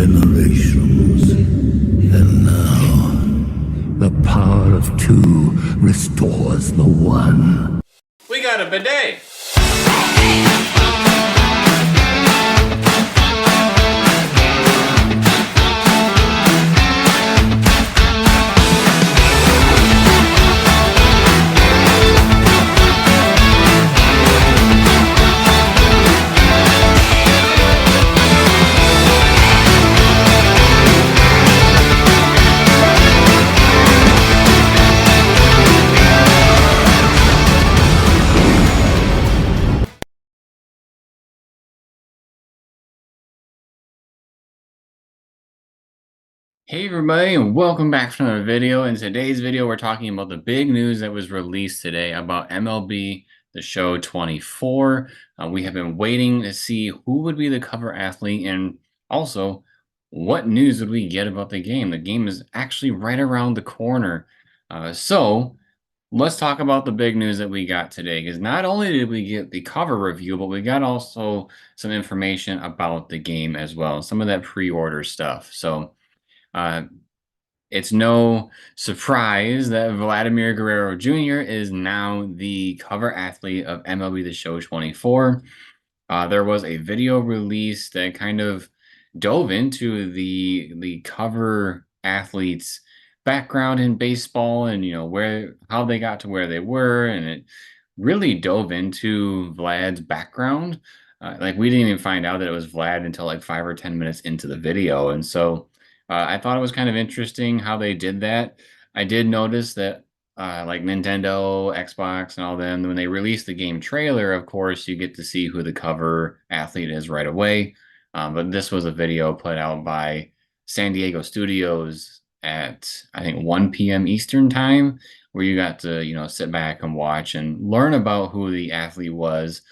generations. And now, the power of two restores the one. We got a bidet! Hey everybody, and welcome back to another video. In today's video, we're talking about the big news that was released today about MLB the Show 24. We have been waiting to see who would be the cover athlete, and also what news would we get about the game. The game is actually right around the corner. So let's talk about the big news that we got today, because not only did we get the cover review, but we got also some information about the game as well, some of that pre-order stuff. So it's no surprise that Vladimir Guerrero Jr. is now the cover athlete of MLB the Show 24. There was a video release that kind of dove into the cover athletes' background in baseball and how they got to where they were, and it really dove into Vlad's background. Like, we didn't even find out that it was Vlad until like 5 or 10 minutes into the video, and so I thought it was kind of interesting how they did that. I did notice that like Nintendo, Xbox, and all them, when they released the game trailer, of course, you get to see who the cover athlete is right away. But this was a video put out by San Diego Studios at, I think, 1 p.m. Eastern time, where you got to, sit back and watch and learn about who the athlete was.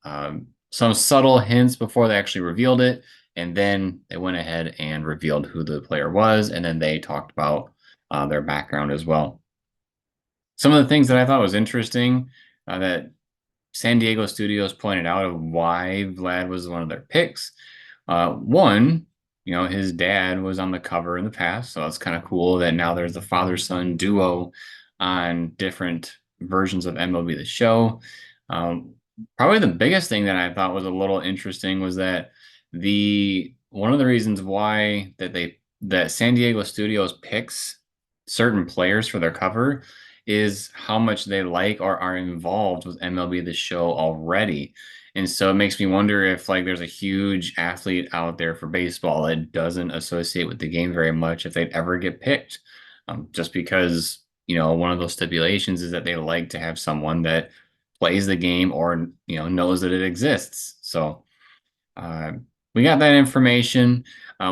Some subtle hints before they actually revealed it. And then they went ahead and revealed who the player was, and then they talked about their background as well. Some of the things that I thought was interesting that San Diego Studios pointed out of why Vlad was one of their picks. One, his dad was on the cover in the past, so that's kind of cool that now there's a father-son duo on different versions of MLB The Show. Probably the biggest thing that I thought was a little interesting was that one of the reasons why that San Diego Studios picks certain players for their cover is how much they like or are involved with MLB The Show already. And so it makes me wonder if there's a huge athlete out there for baseball that doesn't associate with the game very much, if they'd ever get picked. Just because, one of those stipulations is that they like to have someone that plays the game or, knows that it exists. So, we got that information.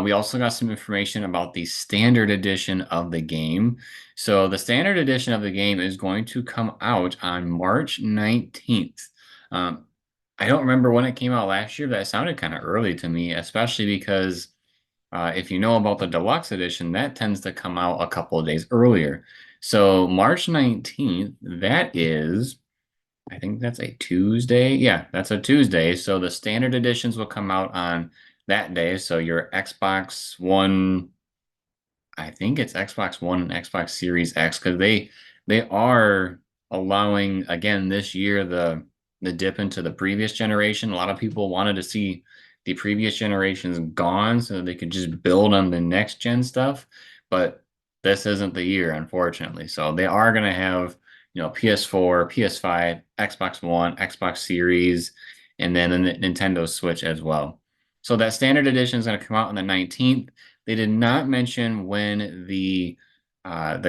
We also got some information about the standard edition of the game. So the standard edition of the game is going to come out on March 19th. I don't remember when it came out last year. That sounded kind of early to me, especially because if you know about the deluxe edition, that tends to come out a couple of days earlier. So March 19th, that is, I think that's a Tuesday. Yeah, that's a Tuesday. So the standard editions will come out on that day. So your Xbox One, I think it's Xbox One and Xbox Series X, because they are allowing, again, this year, the dip into the previous generation. A lot of people wanted to see the previous generations gone so that they could just build on the next gen stuff. But this isn't the year, unfortunately. So they are going to have PS4, PS5, Xbox One, Xbox Series, and then the Nintendo Switch as well. So that standard edition is going to come out on the 19th. They did not mention when the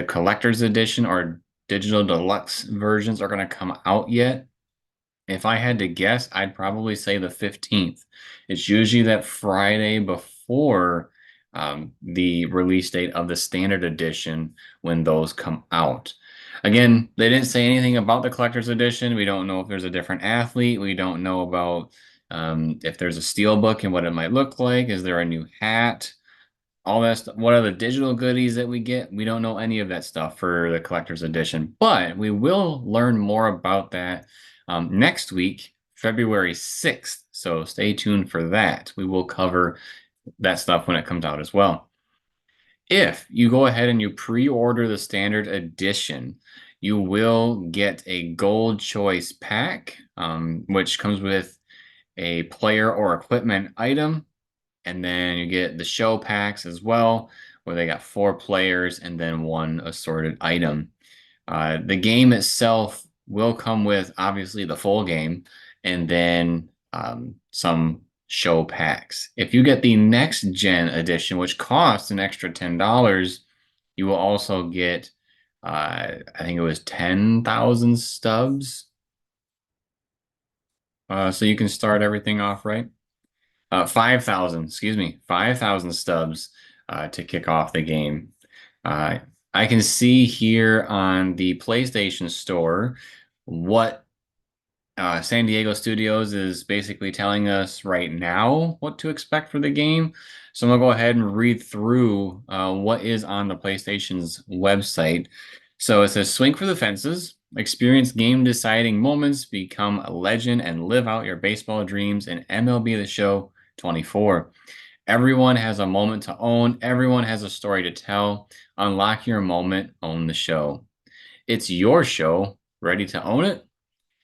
collector's edition or digital deluxe versions are going to come out yet. If I had to guess, I'd probably say the 15th. It's usually that Friday before the release date of the standard edition when those come out. Again, they didn't say anything about the collector's edition. We don't know if there's a different athlete. We don't know about if there's a steelbook and what it might look like. Is there a new hat? All that stuff. What are the digital goodies that we get? We don't know any of that stuff for the collector's edition, but we will learn more about that next week, February 6th. So stay tuned for that. We will cover that stuff when it comes out as well. If you go ahead and you pre-order the standard edition, you will get a gold choice pack, which comes with a player or equipment item. And then you get the show packs as well, where they got 4 players and then 1 assorted item. The game itself will come with obviously the full game and then some show packs. If you get the next gen edition, which costs an extra $10, you will also get, I think it was 10,000 stubs. So you can start everything off right. 5,000, excuse me, 5,000 stubs to kick off the game. Uh, I can see here on the PlayStation Store what San Diego Studios is basically telling us right now what to expect for the game. So I'm going to go ahead and read through what is on the PlayStation's website. So it says, swing for the fences, experience game-deciding moments, become a legend, and live out your baseball dreams in MLB The Show 24. Everyone has a moment to own. Everyone has a story to tell. Unlock your moment, own the show. It's your show. Ready to own it?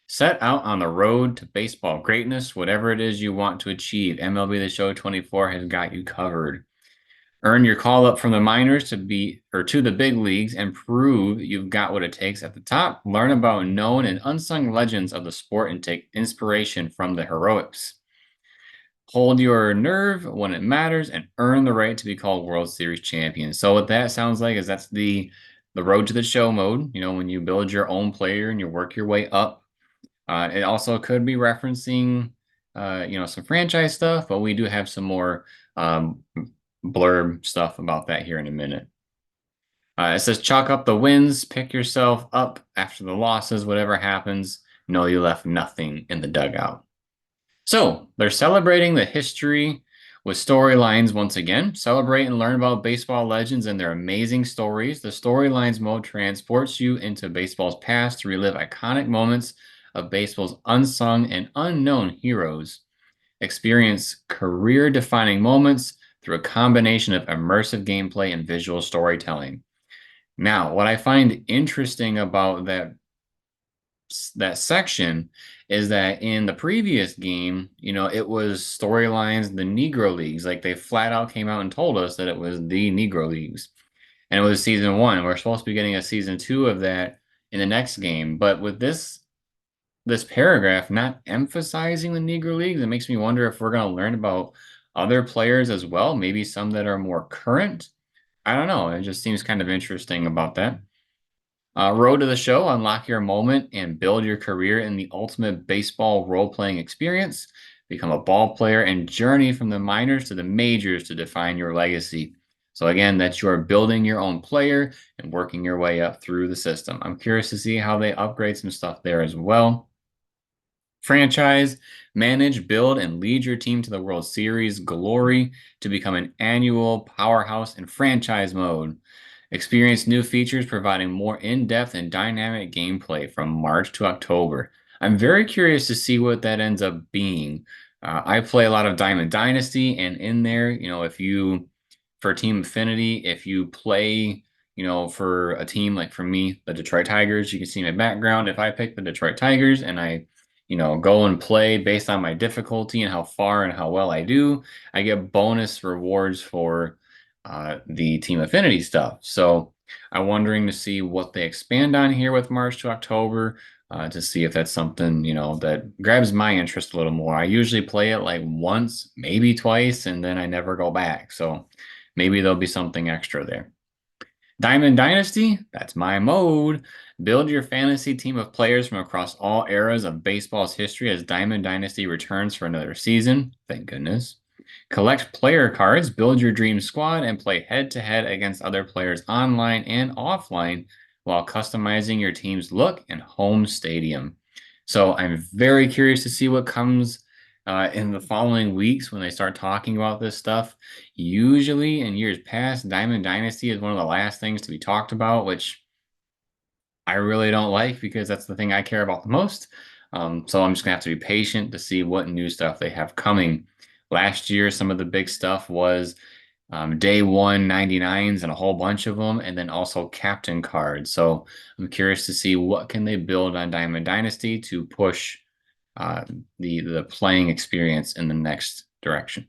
Set out on the road to baseball greatness, whatever it is you want to achieve. MLB The Show 24 has got you covered. Earn your call up from the minors to the big leagues and prove you've got what it takes at the top. Learn about known and unsung legends of the sport and take inspiration from the heroics. Hold your nerve when it matters and earn the right to be called World Series champion. So what that sounds like is that's the road to the show mode, when you build your own player and you work your way up. It also could be referencing, some franchise stuff, but we do have some more blurb stuff about that here in a minute. It says, chalk up the wins, pick yourself up after the losses, whatever happens, know you left nothing in the dugout. So they're celebrating the history with storylines once again. Celebrate and learn about baseball legends and their amazing stories. The storylines mode transports you into baseball's past to relive iconic moments of baseball's unsung and unknown heroes. Experience career-defining moments through a combination of immersive gameplay and visual storytelling. Now, what I find interesting about that section is that in the previous game, it was storylines, the Negro Leagues. Like they flat out came out and told us that it was the Negro Leagues. And it was season 1. We're supposed to be getting a season 2 of that in the next game. But with this paragraph not emphasizing the Negro Leagues, it makes me wonder if we're going to learn about other players as well, maybe some that are more current. I don't know. It just seems kind of interesting about that. Road to the Show, unlock your moment and build your career in the ultimate baseball role-playing experience. Become a ball player and journey from the minors to the majors to define your legacy. So again, that's you're building your own player and working your way up through the system. I'm curious to see how they upgrade some stuff there as well. Franchise, manage, build, and lead your team to the World Series glory to become an annual powerhouse in franchise mode. Experience new features providing more in-depth and dynamic gameplay from March to October. I'm very curious to see what that ends up being. I play a lot of Diamond Dynasty, and in there, for Team Affinity, if you play, for a team like for me, the Detroit Tigers, you can see my background. If I pick the Detroit Tigers and I go and play based on my difficulty and how far and how well I do, I get bonus rewards for the Team Affinity stuff. So I'm wondering to see what they expand on here with March to October to see if that's something, that grabs my interest a little more. I usually play it like once, maybe twice, and then I never go back. So maybe there'll be something extra there. Diamond Dynasty, that's my mode. Build your fantasy team of players from across all eras of baseball's history as Diamond Dynasty returns for another season. Thank goodness. Collect player cards, build your dream squad, and play head-to-head against other players online and offline while customizing your team's look and home stadium. So I'm very curious to see what comes in the following weeks when they start talking about this stuff. Usually in years past, Diamond Dynasty is one of the last things to be talked about, which I really don't like because that's the thing I care about the most. So I'm just gonna have to be patient to see what new stuff they have coming. Last year, some of the big stuff was day one 99s and a whole bunch of them, and then also captain cards. So I'm curious to see what can they build on Diamond Dynasty to push uh, the playing experience in the next direction.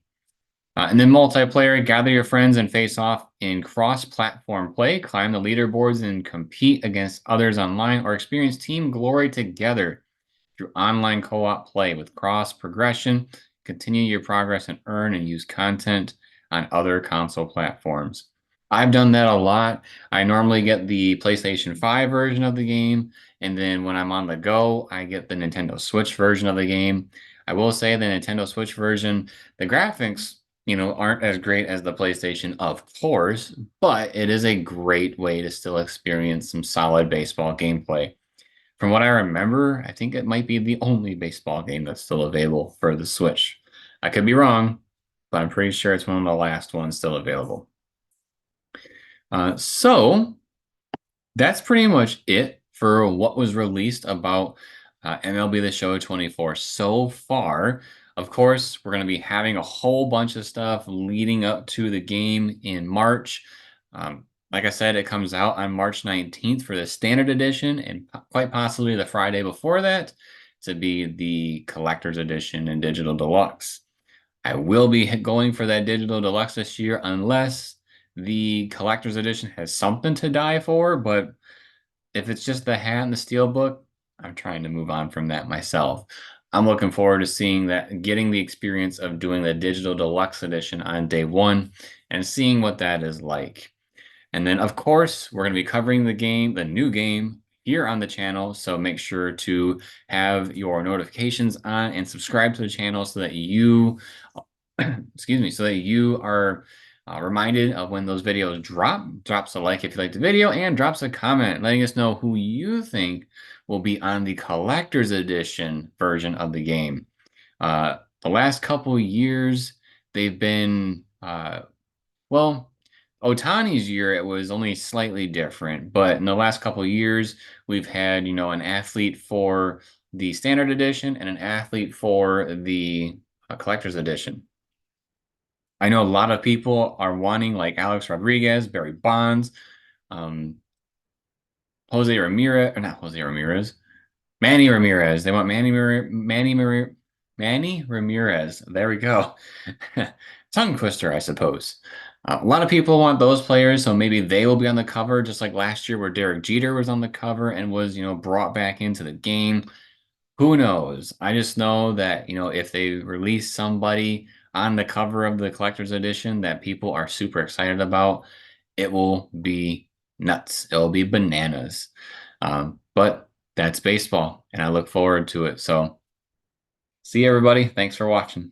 And then multiplayer, gather your friends and face off in cross-platform play, climb the leaderboards and compete against others online, or experience team glory together through online co-op play with cross progression. Continue your progress and earn and use content on other console platforms. I've done that a lot. I normally get the PlayStation 5 version of the game, and then when I'm on the go, I get the Nintendo Switch version of the game. I will say the Nintendo Switch version, the graphics, aren't as great as the PlayStation, of course, but it is a great way to still experience some solid baseball gameplay. From what I remember, I think it might be the only baseball game that's still available for the Switch. I could be wrong, but I'm pretty sure it's one of the last ones still available. So that's pretty much it for what was released about MLB The Show 24 so far. Of course, we're going to be having a whole bunch of stuff leading up to the game in March. Like I said, it comes out on March 19th for the standard edition, and quite possibly the Friday before that to be the collector's edition and digital deluxe. I will be going for that digital deluxe this year unless the collector's edition has something to die for, but if it's just the hat and the steelbook, I'm trying to move on from that myself. I'm looking forward to seeing that, getting the experience of doing the digital deluxe edition on day one and seeing what that is like. And then, of course, we're going to be covering the new game here on the channel. So make sure to have your notifications on and subscribe to the channel so that you, excuse me, so that you are reminded of when those videos drop. Drops a like if you like the video and drops a comment letting us know who you think will be on the collector's edition version of the game. The last couple years, they've been, well, Otani's year, it was only slightly different, but in the last couple of years, we've had, an athlete for the standard edition and an athlete for the collector's edition. I know a lot of people are wanting like Alex Rodriguez, Barry Bonds, Jose Ramirez, or not Jose Ramirez, Manny Ramirez. They want Manny Ramirez. There we go. Tongue twister, I suppose. A lot of people want those players, so maybe they will be on the cover, just like last year where Derek Jeter was on the cover and was, brought back into the game. Who knows? I just know that, if they release somebody on the cover of the collector's edition that people are super excited about, it will be nuts. It'll be bananas. But that's baseball, and I look forward to it. So, see you, everybody. Thanks for watching.